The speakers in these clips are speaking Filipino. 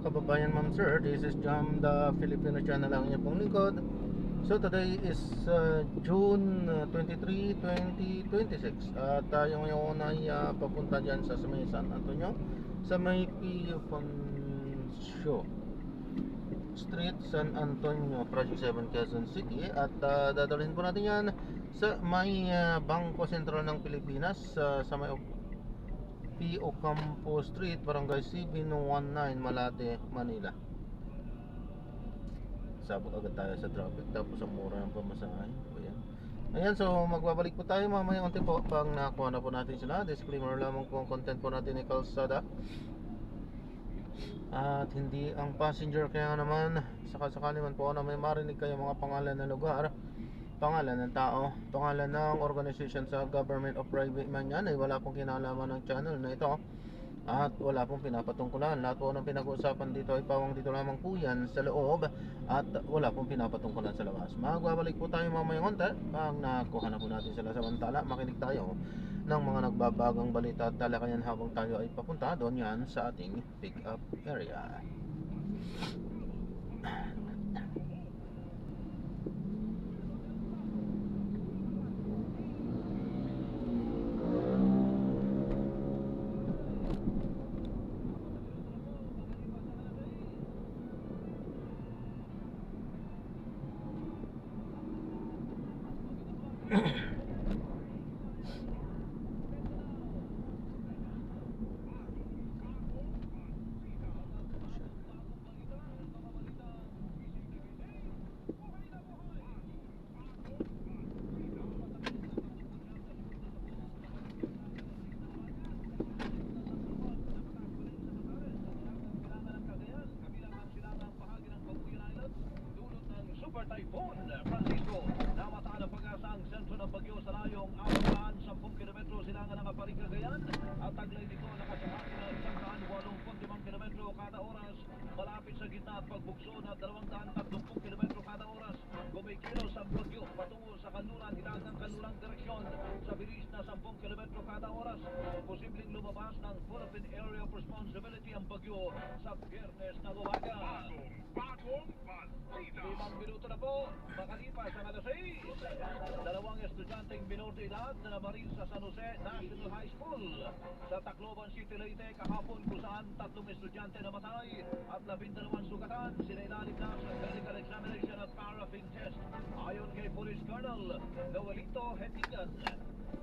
mga kababayan, ma'am sir. This is Jam, the Filipino channel ang inyong pong lingkod. So today is June 23, 2026. At tayo ngayon ay papunta dyan sa may San Antonio, sa may Pio Poncio Street, San Antonio, Project 7, Quezon City. At dadalhin po natin yan sa may Bangko Sentral ng Pilipinas, sa may P. Ocampo Street, Barangay 719, Malate, Manila. Sabog agad tayo sa traffic, tapos ang mura ng pamasahe. Ayan, so magbabalik po tayo mamaya unti po pag nakuha na po natin sila. Disclaimer lamang po ang content po natin ay kalsada at hindi ang passenger. Kaya naman sakasakali man po na may marinig kayo mga pangalan ng lugar, pangalan ng tao, pangalan ng organization sa government o private man yan, ay wala pong kinalaman ng channel na ito at wala pong pinapatungkulan. Lahat po ng pinag-uusapan dito ay pawang dito lamang po yan sa loob at wala pong pinapatungkulan sa labas. Magbabalik po tayo mamaya konti pag nakuha na po natin sila. Samantala makinig tayo ng mga nagbabagang balita at talakayan habang tayo ay papunta doon yan sa ating pick up area. Super Typhoon Francisco, namataan ang pag-asa ang sentro ng bagyo sa layong 410 kilometro silangan ng Aparing Cagayan at taglay nito nakasahagi ng 185 kilometro kada oras malapit sa gitna at pagbukso na 230 kilometro kada oras. Gumikilos ang bagyo patungo sa kanluran, hilagang kanlurang direksyon sa bilis na 10 kilometro kada oras. Posibleng lumabas ng Philippine Area of Responsibility ang bagyo sa Biyernes na umaga. Bagong balita. 5 minuto na po, makalipas ang alas 6. Dalawang estudyanteng minor de edad na namaril sa San Jose National High School sa Tacloban City, Leyte kahapon, kung saan 3 estudyante namatay at 12 sugatan. Sinailalim na sa medical examination at paraffin test. Ayon kay Police Colonel Noelito Hetigan,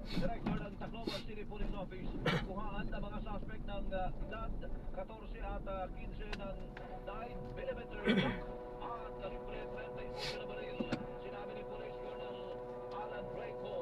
Director ng Tacloban City Police Office, kuhaan ng mga suspect ng edad 14 at 15 ng 9mm at kalibre 38 na baril. Sinabi ni Police Colonel Alan Breco,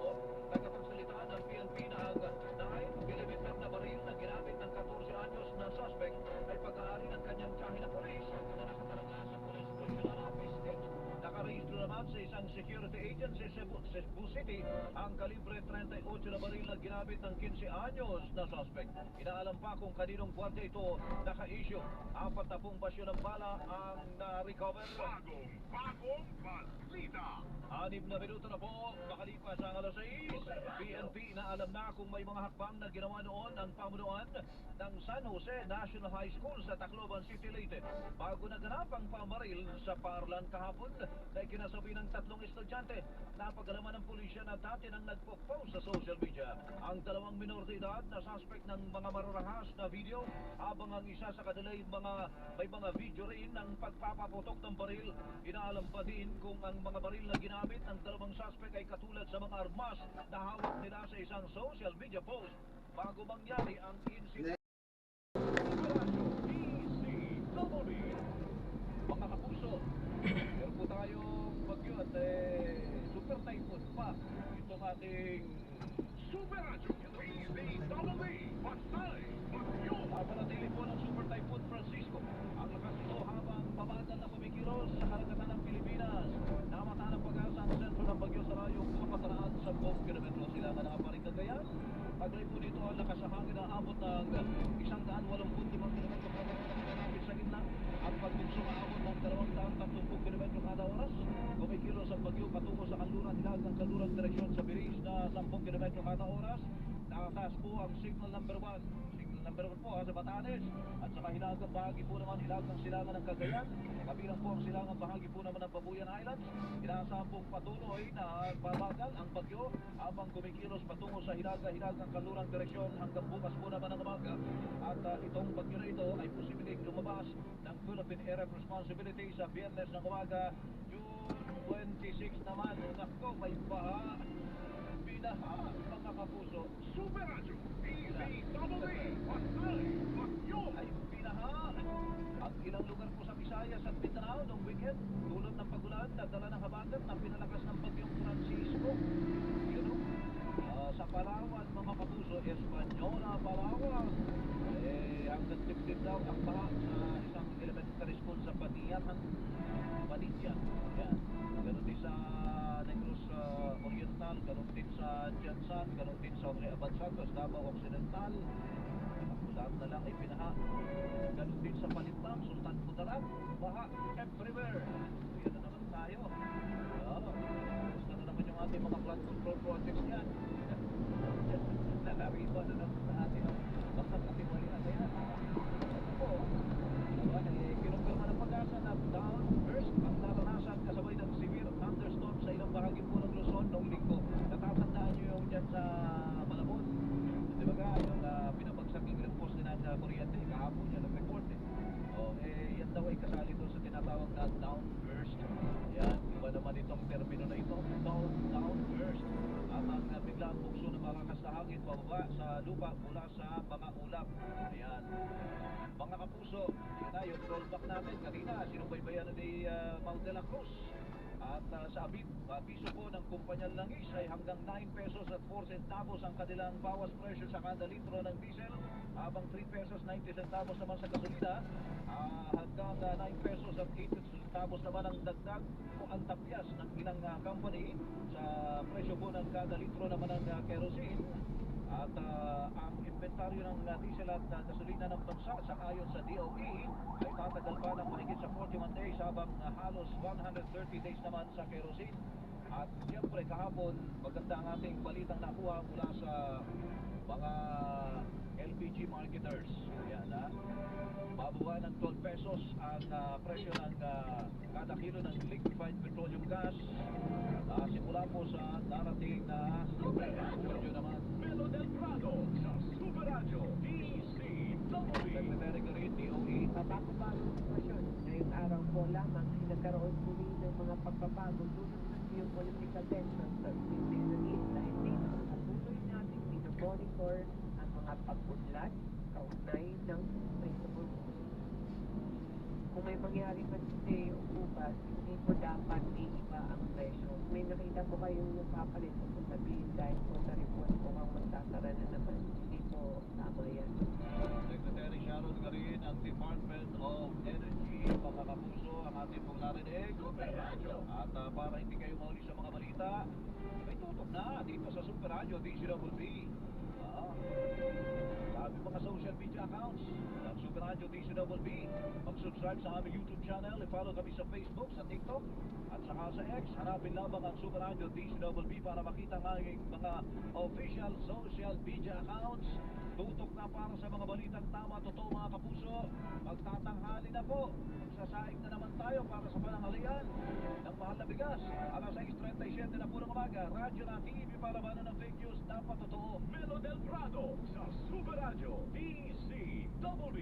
tagapagsalita ng PNP, na ang 9mm na baril na ginamit ng 14 anyos na suspect ay pag-aari ng kanyang tiyahin na polis na nakatarangla sa Police Regional Office 8. Nakarehistro naman sa isang security agency sa Cebu City ang kalibre 38 na baril na ginamit ng 15 anyos na suspect. Inaalam pa kung kaninong gwardiya ito naka-issue. 40 basyo ng bala ang na-recover. Bagong balita. 6 na minuto na po, makalipas ang alas 6. PNP inaalam na kung may mga hakbang na ginawa noon ang pamunuan ng San Jose National High School sa Tacloban City, Leyte bago naganap ang pamaril sa Parlan kahapon na ikinasabi ng 3 estudyante. Napagalaman ng pulisya na dati nang nagpo-post sa social media ang 2 minor de edad na suspect ng mga mararahas na video, habang ang isa sa kanila may mga video rin ng pagpapaputok ng baril. Inaalam pa din kung ang mga baril na ginamit ng 2 suspect ay katulad sa mga armas na hawak nila sa isang social media post bago mangyari ang incident. Mga kapuso, meron po tayong bagyo at super typhoon pa itong ating Super Radyo PZW Pasay Bagyo. Panatili po ng Super Typhoon Francisco ang lakas nito habang pabagal na kumikilos sa karagatan ng Pilipinas. Namataan ang pag-asa ang sentro ng bagyo sa layong 410 kilometro silangan ng Aparing Cagayan. Taglay po dito ang lakas sa hangin na abot ng 185 kilometro kada oras malapit sa gitna at pagbukso maabot ng 230 kilometro kada oras. Kumikilos ang bagyo patungo sa kanluran, hilagang kanlurang direksyon sa bilis na 10 kilometro kada oras. Nakataas po ang signal number 1. Signal number Number 1 po sa Batanes. At saka hilagang bahagi po naman, hilagang silangan ng Cagayan. Kabilang po ang silangang bahagi po naman ng Babuyan Islands. Inaasahan pong patuloy na babagal ang bagyo habang kumikilos patungo sa hilagang kanlurang direksyon hanggang bukas po naman ng umaga. At itong bagyo na ito ay posibleng lumabas ng Philippine Area of Responsibility sa Biyernes ng umaga, June 26 naman. Nako, may baha. Binaha, mga kapuso. Super Radio, DZWB, Patay, Bagyo. Ay binaha. Ang ilang lugar po sa Visayas at Mindanao noong weekend, tulad ng pagulan na dala ng habagat na pinalakas ng bagyong Francisco. You know, sa Palawan, mga kapuso, Española, Palawan, hanggang tiptip daw ang baha sa isang elementary school sa Baniatan, Banitian. Yan. Ganon din sa Negros Oriental, ganon din sa Jansan, ganon din sa Ore Abansatos, Davao Occidental. Lahat na lang ay pinaha. Ganon din sa Palipang, Sultan Kudarat, baha everywhere. Yan na naman tayo. Gusto na naman yung ating mga flood control projects yan. Nalariba na naman sa ating basta katiwalian na yan. Ano po? Kinumpirma ng pag-asa na downburst ang naranasan kasabay ng severe thunderstorm sa ilang bahagi po ng Luzon noong linggo. Natatandaan nyo yung dyan sa Malabon. Di ba ka? Yung pinabagsak yung red post din ng kuryente. Kahapon niya nag-report eh. Yan daw ay kasali doon sa tinatawag na downburst. Yan. Iba naman itong termino na ito. Downburst. Ang biglang bukso ng malakas na hangin pababa sa lupa mula sa mga ulap. Ayan. Mga kapuso, yan na yung rollback natin kanina. Sinubaybayan ni Mount de la Cruz. At sa abiso po ng kumpanyang langis ay hanggang 9 pesos at 4 centavos ang kanilang bawas presyo sa kada litro ng diesel, habang 3 pesos 90 centavos naman sa gasolina, hanggang 9 pesos at 80 centavos naman ang dagdag o ang tapyas ng ilang company sa presyo po ng kada litro naman ng kerosene. At ang inventaryo ng diesel at gasolina ng bansa sa ayon sa DOE ay tatagal pa ng mahigit sa 41 days, habang halos 130 days naman sa kerosene. At siyempre kahapon, maganda ang ating balitang nakuha mula sa mga LPG marketers. Yan ha. Bababa ng 12 pesos ang presyo ng kada kilo ng liquefied petroleum gas simula po sa darating na medyo naman Melo del Prado, sa Super Radio, DZWB. Secretary ka rin, DOE. Bago-bagong sitwasyon. Ngayong araw po lamang ay nagkaroon muli ng mga pagbabago dulot ng geopolitical tension sa Middle East. Dahil dito, patuloy natin minamonitor ang mga pag-unlad kaugnay ng principal. Kung may mangyari man today o bukas, hindi po dapat iiba ang presyo. May nakita po kayong napapalit o sabihin dahil po sa report po ang magsasara na naman. Hindi po tama yan. Secretary Sharon Garin, ang Department of Energy, mga kapuso, ang ating pong narinig. At para hindi kayo mauli sa mga balita, may tutok na dito sa Super Radio DZWB. Sabi mga social media accounts ng Super Radio DZWB, mag-subscribe sa aming YouTube channel, i-follow kami sa Facebook, sa TikTok, at saka sa X. Hanapin lamang ang Super Radio DZWB para makita ang aming mga official social media accounts. Tutok na para sa mga balitang tama, totoo mga kapuso. Magtatanghali na po. Magsasaing na naman tayo para sa pananghalian ng mahal na bigas. Alas 6:37 na po ng umaga. Radyo na TV para ba ng fake news, dapat totoo. Melo del Prado, sa Super Radio, DZWB.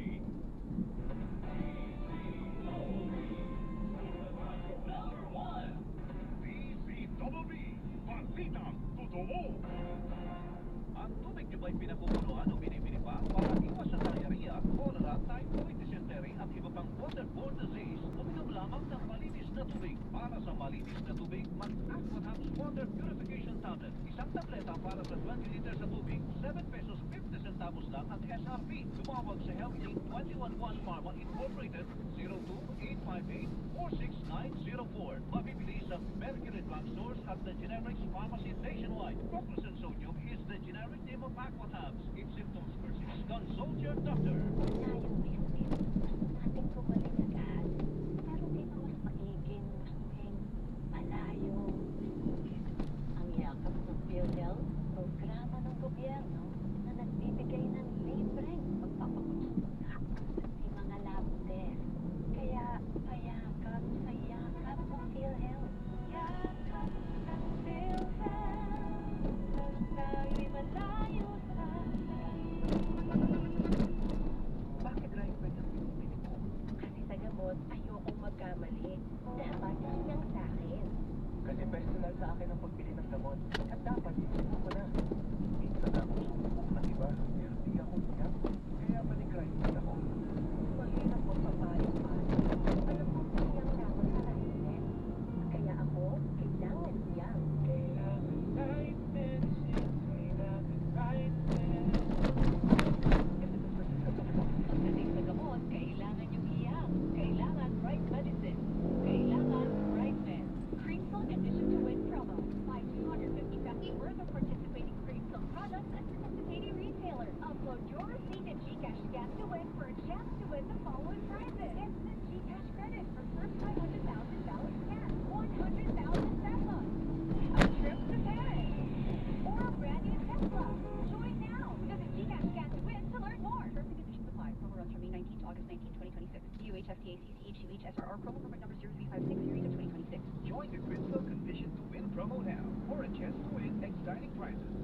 DZWB, balitang totoo. Ang tubig nyo ba'y pinapupunuan o binibili pa para iwas sa diarrhea, cholera, typhoid, dysentery at iba pang waterborne disease? Uminom lamang ng malinis na tubig. Para sa malinis na tubig, mag-Aquatabs Water Purification Tablet. Isang tableta para sa 20 liters sa tubig. 7 pesos 50 centavos lang ang SRP. Tumawag sa Health Team 211 Pharma Incorporated 02-858-46904. Mabibili sa Mercury Drug Stores at the Generics Pharmacy nationwide. Proclus Sodium is the generic name of Aquatabs. If symptoms persist, consult your doctor. Ating kumaling agad. Pero di ba mas maiging gusting malayo? Ang yakap ng PhilHealth, programa ng gobyerno na nagbibigay ng libreng pagpapalit Kasi personal sa akin ang pagbili ng gamot. At dapat, sinubo ko na. Minsan ako sumubok ng iba, pero di ako siya. Kaya manikrisis ako. Mahirap mo sa payo, alam mo, siyang dapat sa naisip. Kaya ako, kailangan siyang. Pagdating sa gamot, kailangan yung iyak. Kailangan right medicine. Kailangan right med. Creamsong Addition to Win promo. Buy 250 pesos worth of participating Creamsong products at participating retailers. Upload your receipt at GCash Scan to Win for a chance to win the following prizes. Instant GCash credit for first $500,000 scan. 100,000 pesos. A trip to Paris. Or a brand new Tesla. Join now. Visit GCash Scan to Win to learn more. Terms and conditions apply. Promo runs from May 19 to August 19, 2026. UHFTACCHUHSRR promo number 0356 series of 2026. Join the Crystal Condition to Win promo now for a chance to win exciting prizes.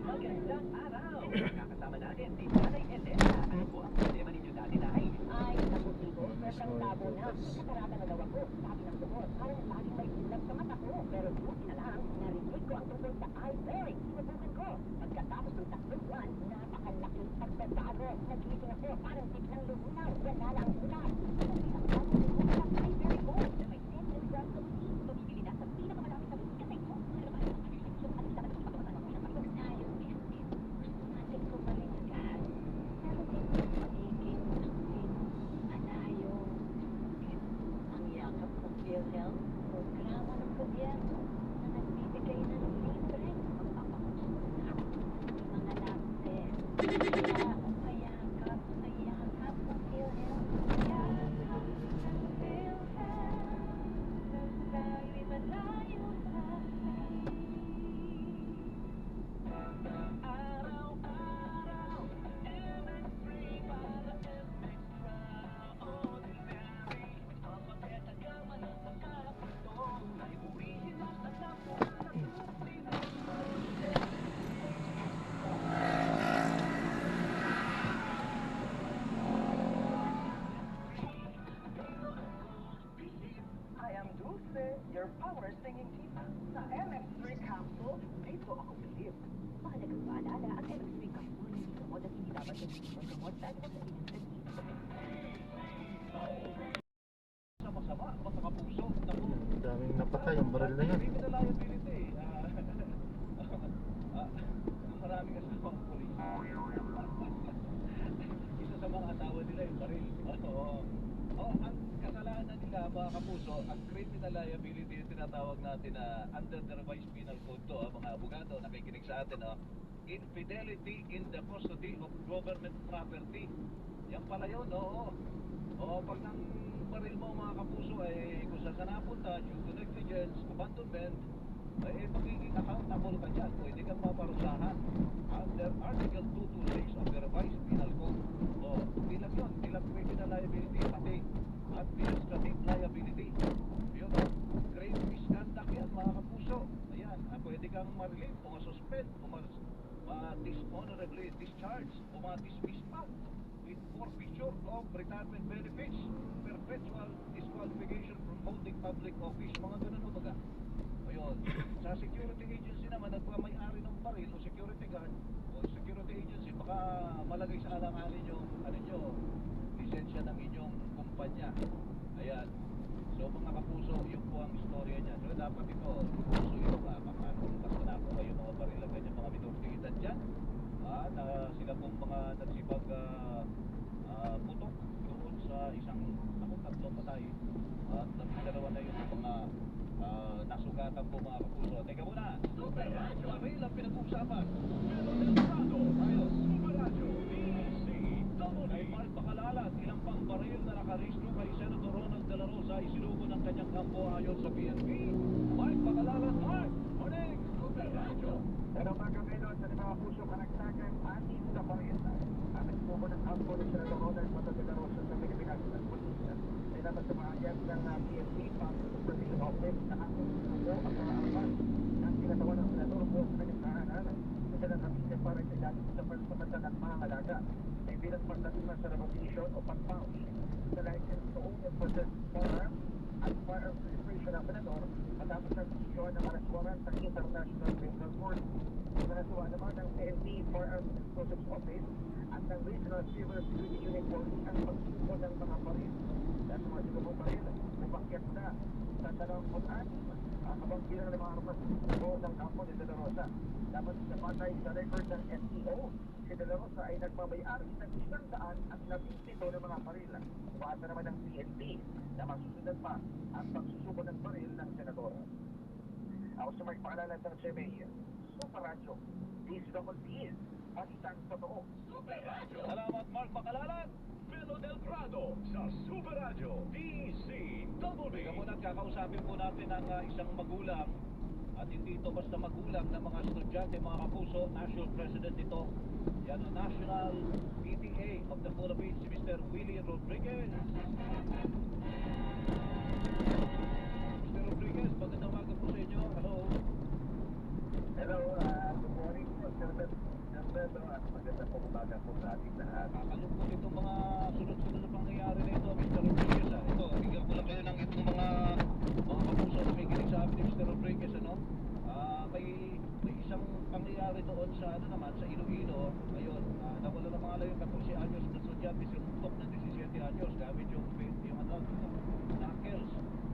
Magandang araw! Kakasama natin si Nanay Elena. Ano po ang problema ninyo dati, Nay? Ay, naku, Tigo, sobrang labo na. Katarata na daw ako. Sabi ng doktor, parang laging may ulap sa mata ko. Pero buti na lang, narinig ko ang tungkol sa eye-wear. Sinubukan ko. Pagkatapos ng 3 buwan, napakalaking pagbabago. Nagising ako, parang biglang lumunaw. Wala lang ulap. Kasi ang bago ng ulap ay very good. Na may 10 milligrams of tea. Mabibili na sa pinakamalapit na kasi ko. Ano ba? So, ano dapat yung pagbabago ng tayo, business. Gusto natin gumaling agad. Pero din mas magiging malayo. Ang yakap ng PhilHealth, programa ng gobyerno na nagbibigay ng libreng pagpapakonsulta sa mga natin. Kaya mayakap ng PhilHealth. Yakap ng PhilHealth. Tayo'y malayo sa araw-araw, MX3 para extraordinary. Ang pagkatagama ng pagkakapito na original at napunan ng I am Dulce, your power singing tita. Sa MX3 capsule, dito ako believe. Mahalagang paalala, ang MX3 capsule hindi gamot at hindi dapat gamitin o gamot dahil sa pinagsasabi. Sa masama, mga kapuso, naku. Daming napatay ang baril na yun. Criminal liability. Maraming asawang pulis. Isa sa mga asawa nila yung baril. Ang kasalanan nila, mga kapuso, ang criminal liability yung tinatawag natin na under the revised penal code to, mga abogado, nakikinig sa atin, infidelity in the custody of government property. Yan pala yun, oo. Pag nang baril mo, mga kapuso, kung saan ka napunta, due to negligence, abandonment, magiging accountable ka dyan. Pwede kang maparusahan under Article 226 of the revised penal code. Hindi lang yun, hindi lang criminal liability, pati administrative liability. Yun, grave misconduct yan, mga kapuso. Ayan, pwede kang ma-relieve o ma-suspend o ma-dishonorably discharge o ma-dismiss pa with forfeiture of retirement benefits, perpetual disqualification from holding public office, mga ganun mo baga. Ayun, sa security agency naman, nagpamay-ari ng baril o security guard o security agency, baka malagay sa alanganin yung lisensya ng inyong kumpanya. Ayan. So mga kapuso, yun po ang istorya niya. So dapat ito, puso ito ba? Paano basta na po kayo mga baril na ganyan, mga minorities dyan, na sila pong mga nagsibag putok doon sa isang, tatlong patay. At dalawa na yung mga nasugatan po, mga kapuso. Teka muna, Super Radio, baril ang pinag-uusapan. Pero Delgado, Ayos. Super Radio, DCWD. Kay Mark Bacalalat, ilang pang baril na nakarehistro kay Senator Ronald De La Rosa ay sinuko ng kanyang kampo ayon sa PNP. Mark Bacalalat, Mark! Morning! Super Radio. Pero pagkabinon sa mga puso kanagsakan, anin sa parienta. Ang nagsuko ng kampo ni Senator Ronald de la Rosa sa Pilipinas ng Pulisya. Ay naman sa mga agent ng PNP, Public Supervision Office, na ang suko ang mga almas ng sinatawan ng Senador po sa kanyang tahanan. Ito na kami para sa dati sa pagpapatan ng mga halaga. Ay bilang pagdating sa revocation o pag-bounce sa license to own and possess firearms at firearms registration ng senador matapos ang desisyon ng arrest warrant ng International Criminal Court. Pinasuwa naman ng PNP Firearms and Explosives Office at ng Regional Civil Security Unit Police ang pagsuko ng mga baril. Dahil sa mga sinubong baril, umakyat na sa 26 habang bilang ng mga armas sa buong ng kampo ni De La Rosa. Dapat sa patay sa record ng SEO, si De La Rosa ay nagmamayari ng 117 ng mga baril. Umaasa naman ng PNP na masusunod pa ang pagsusuko ng baril ng senador. Ako sa may paalala ng CMA, Super Radio, DCWPS, balitang totoo. Salamat Mark Bacalalan. Melo Delgado sa Super Radio DCWB. Teka muna, kakausapin po natin ang isang magulang. At hindi ito basta magulang ng mga estudyante, mga kapuso, national president ito. Yan ang National PTA of the Philippines, si Mr. Willie Rodriguez. Mr. Rodriguez, magandang umaga po sa inyo. Hello. Hello, good morning po, Sir Beto. At magandang umaga po sa ating lahat. Kakalungkot itong mga sunod-sunod na pangyayari na ito, Mr. Rodriguez. Ito, bigyan ko lang kayo ng itong mga kapuso na may kinig sa amin ni Mr. Rodriguez. May isang pangyayari doon sa sa Iloilo. Ngayon, nawala ng mga layong 14 anyos na estudyante, sinuntok ng 17 anyos gamit yung knuckles.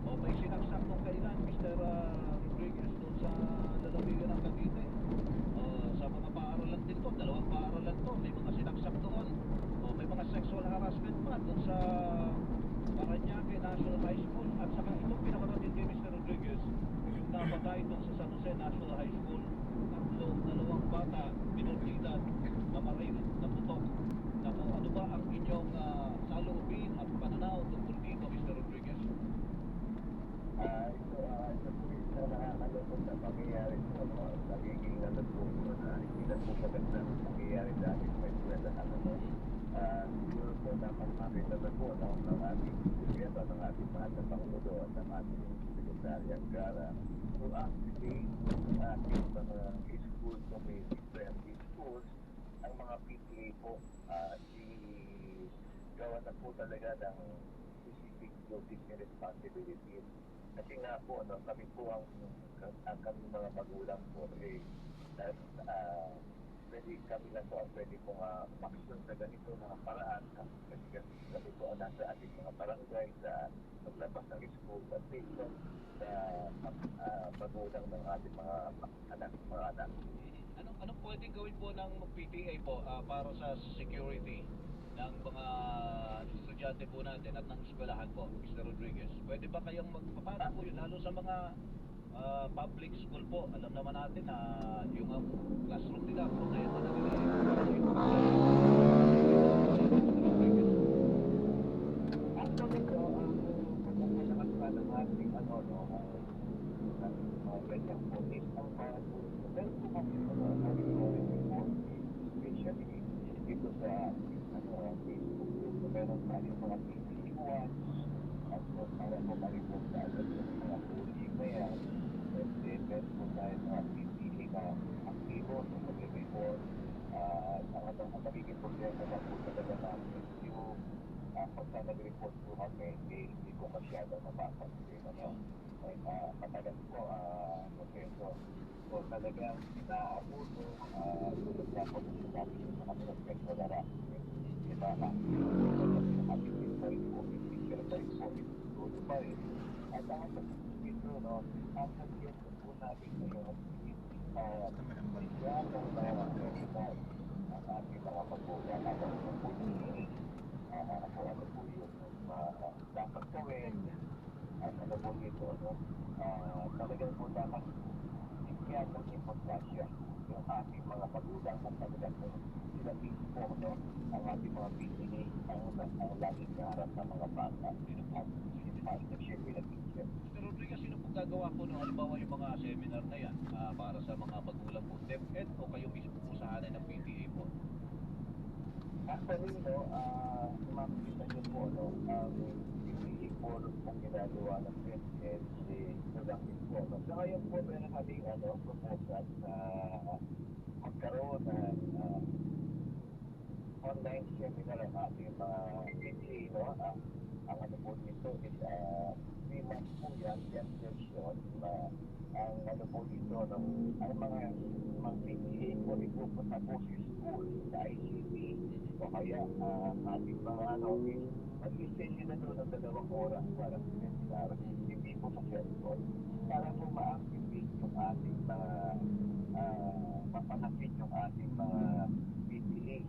O may sinaksak nung kailan, Mr. Rodriguez, doon sa lalawigan ng Cavite. Sa mga paaralan din to, 2 paaralan to, may mga sinaksak doon. May mga sexual harassment pa doon sa Parañaque National High School. At saka itong pinakamatindi kay Mr. Rodriguez, yung napatay doon sa San Jose National High School, 2 bata, minordidad, namaril, naputok. Naku, ano ba ang inyong saloobin at pananaw tungkol dito, Mr. Rodriguez? Ito po isa nakakalungkot na pangyayari po, nagiging nalagpunto na hindi na po magandang pangyayari sa ating pwedwela. Siguro po dapat makita na po ng ating gobyerno, ng ating mahal na Pangulo at ng ating Secretary Angara to activate ating mga school community friendly schools, ang mga PTA po, gawa na po talaga ng specific duties and responsibilities. Kasi nga po, kami po ang kami mga magulang po, pwede kami lang po ang pwede po umaksyon sa ganito mga paraan. Kasi kami po ang nasa ating mga barangay sa paglabas ng school at based sa magulang ng ating mga anak. Anong pwedeng gawin po ng PTA po para sa security ng mga estudyante po natin at ng eskwelahan po, Mr. Rodriguez? Pwede ba kayong magpapala po yun, lalo sa mga public school po? Alam naman natin na yung classroom nila, problema na nila Actually po, pagkakalakas pa ng ating ganyan po is ang mga meron po kami monitoring report, especially dito sa Facebook. Meron tayong mga PPE1 at para po ma-report sa agad yung mga bullying na yan. And then meron po tayong mga PPE na aktibo sa mag-report. Ang magiging problema na po talaga namin yung pagka nag-report po kami, hindi po masyadong napapansin. Matagal po proseso. So talagang inaabuso, tulad na po sinabi yung mga proseso na harassment. Diba? Kami din pa rin po, teacher pa rin po, tulo pa rin. At ang ito, ang suggestion po natin ngayon is masyadong nararamdaman ang ating mga magulang at ang po ano po yung dapat gawin at ano po ito, talagang po dapat bigyan ng importansya yung ating mga magulang at talagang sila mismo, ang ating mga PTA ang laging naharap ng mga bata at nag-share with the teacher. Mr. Rodriguez, sino po gagawa po ng halimbawa yung mga seminar na yan para sa mga magulang po, DepEd o kayo mismo po sa hanay ng PTA po? Actually, makikita niyo po, ang PTA forum pong ginagawa ng DepEd productive po. So ngayon po, meron kaming proposal na magkaroon ng online seminar ng ating mga PTA, no? Ang ano po dito is 3 months po yan version na ang ano po dito, no? Ang mga PTA po ipupunta po sa school sa ICT o kaya ating mga ano is mag-stay sila doon ng 2 oras para sa seminar, hindi po sa cellphone para po ma-activate yung ating mga mapanapit yung ating mga PTA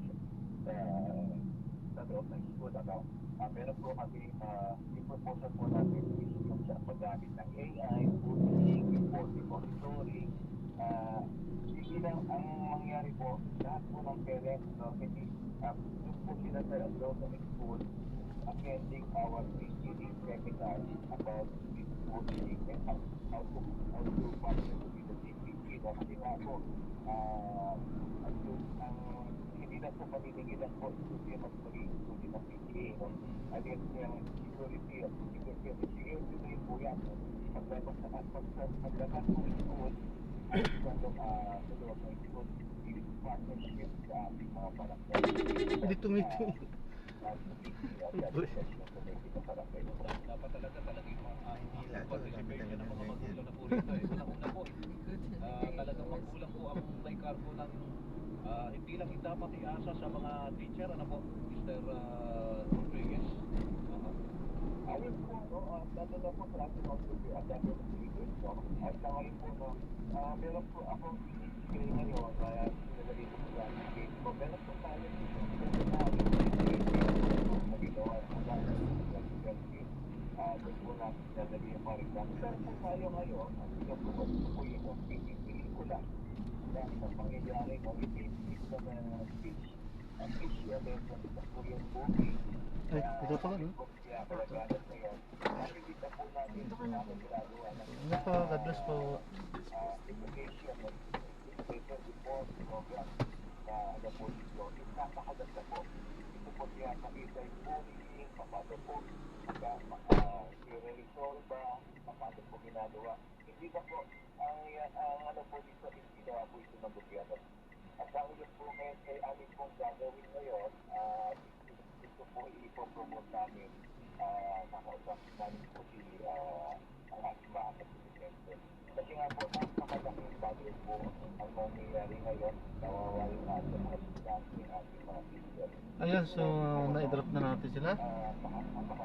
sa loob ng school, ano? Meron po kami i-proposal po natin is yung sa paggamit ng AI, bullying, reporting, monitoring. Hindi lang ang mangyari po, lahat po ng parents, no, hindi doon po sila sa loob ng school attending our PTA seminar about this bullying and how to partner with the PTA, no? Kasi nga po, hindi na po paniningilan po hindi mas maging studi ng PTA, no? Again, yung security at security na yung po yan, no? Paglaban po yung school, sa loob ng school, yung partnership sa ating mga barangay. Hindi tumiti. Dapat talaga yung participation ng mga magulang na po rito. Unang-una po, talagang magulang po ang may cargo ng hindi lang dapat iasa sa mga teacher, ano po, Mr. Rodriguez. Ayun po, lalo na po sa ating audio at ating video. At sa ngayon po, meron po akong inisipin ngayon na sinagaling po sa ating video. Meron po tayo magagawa po natin doon po natin sinagaling yung marilang. Meron po tayo ngayon, ang pinagpupot po yung pelikula na pangyayari ng itinit na speech. Ang issue na sa po yung movie. Ay, ito pala, no? Kaya kalagalan ngayon, nakikita po natin sa mga ginagawa ng Ano po, God bless po. education report program na ano po dito. Napakaganda po. Ito po siya nakita yung bullying, paano po i-resolve ba, paano po ginagawa. Hindi ba po, ang ano po dito, hindi ginawa po ito ng gobyerno. At ang yun po ngayon kay amin pong gagawin ngayon, ito po ipopromote namin, nakausap namin po si ang ating mga presidente. Kasi nga po, napakalaking bagay po ang mangyayari ngayon, nawawala na sa mga estudyante ng ating mga teacher. Ayan, so na-drop na natin sila.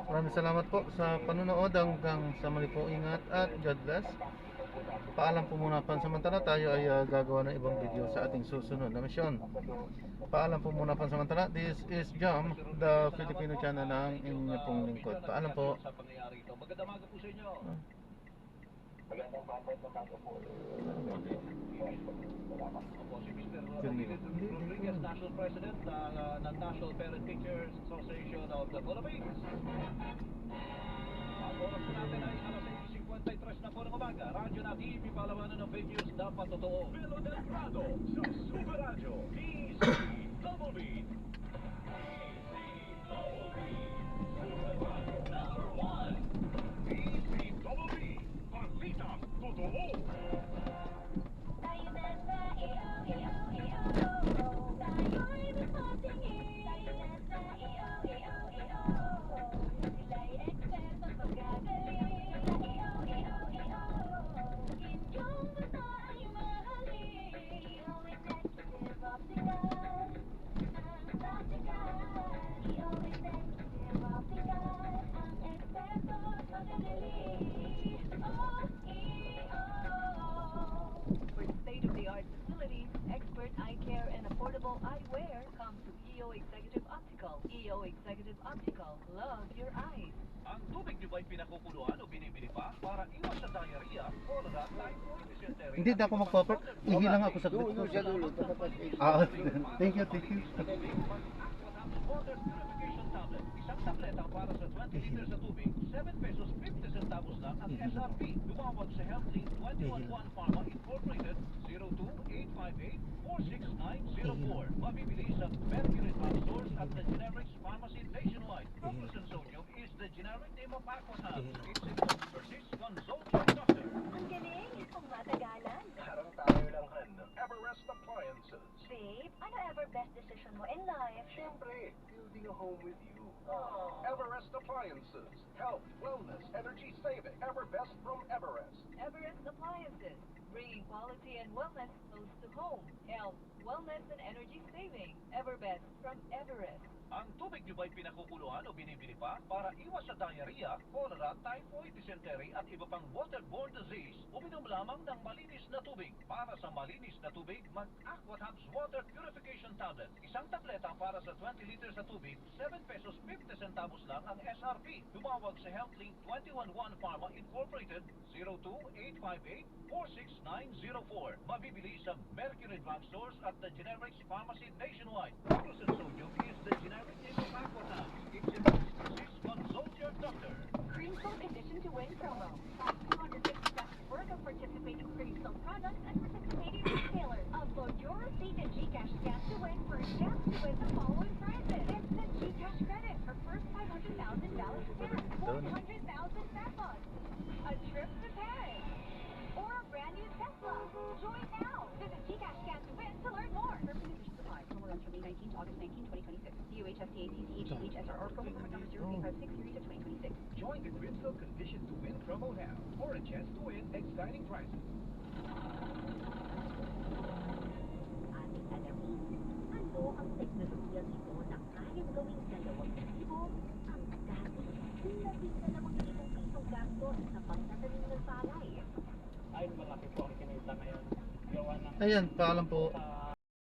Maraming salamat po sa panonood. Hanggang sa muli po, ingat at God bless. Paalam po muna, pansamantala tayo ay gagawa ng ibang video sa ating susunod na misyon. Paalam po muna pansamantala. This is Jam, the Filipino channel ng inyong pong lingkod. Paalam po. Sa pangyayari ito. Magandang umaga po sa inyo. Magandang bagay na bago po. Salamat. Ako si Mr. Rodriguez, National President ng National Parent Teachers Association of the Philippines. Ang oras po natin ay 6:53 na po ng umaga. Radyo na TV, palawanan ng fake news, dapat totoo. Melo del Prado sa Super Radio DCWB. DCWB, Balitas Totoo. Tayo na sa iyo, tayo'y mapatingin. Tayo na sa iyo, sila'y eksperto magagaling. Sa iyo, inyong basta ay mahalin. Iyo, executive optical, ang optical. Iyo, executive optical, ang eksperto magagaling. For state-of-the-art facilities, expert eye care, and affordable eyewear, come to EO Executive Optical. EO Executive Optical. Love your eyes. Ang tubig niyo ba'y pinakukuluan o binibili pa para iwas sa diarrhea, cholera, typhoid, dysentery? Hindi na ako magpapar. Ihi lang ako sa group. Thank you, thank you. Water purification tablet. Isang tableta para sa 20 liters na tubig, 7 pesos 50 centavos lang ang SRP. Lumawag sa Healthy 211 Pharma Incorporated 02-858-46904. Mabibili sa Mercury Drug Stores at the Generics Pharmacy nationwide. Properson Sodium is the generic name of Aquatab. It's in persist, consult your doctor. Ang galing! matagalan. Parang tayo lang, Han. Everest Appliances. Babe, ano ever best decision mo in life? Siyempre, building a home with you. Everest Appliances. Health, wellness, energy saving. Everbest from Everest. Everest Appliances, bringing quality and wellness close to home. Health, wellness, and energy saving. Everbest from Everest. Ang tubig niyo ba'y pinakukuluan o binibili pa para iwas sa diarrhea, cholera, typhoid, dysentery at iba pang waterborne disease? Uminom lamang ng malinis na tubig. Para sa malinis na tubig, mag-Aquatabs Water Purification Tablet. Isang tableta para sa 20 liters na tubig, 7 pesos 50 centavos lang ang SRP. Tumawag sa HealthLink 211 Pharma Incorporated 02-858-46904. Mabibili sa Mercury Drugstores at the Generics Pharmacy nationwide. Crocus Sodium is the generic name of Aquatabs. It's in disease, consult your doctor. Creamsol Condition to Win promo. Top 250 best worth of participating Creamsol products and participating retailers. Upload your receipt and GCash scan to win for a chance to win the following prizes. Instant GCash credit for first $500,000 scan, 400,000 pesos, a trip to Paris, or a brand new Tesla. Join now. Visit GCash scan to win to learn more. Terms and conditions apply. Promo runs from May 19 to August 19, 2026. DOHSTATCHEH SRR promo number 0356 series of 2026. Join the Crimson Condition to Win promo now for a chance to win exciting prizes. Ating alamin, ano ang teknolohiya dito na kayang gawing 2,000 ang dati 12,000 pisong gastos sa pagtatanim ng palay. Ay, malaki po ang kinita ngayon. Gawa ng Ayan, paalam po. sa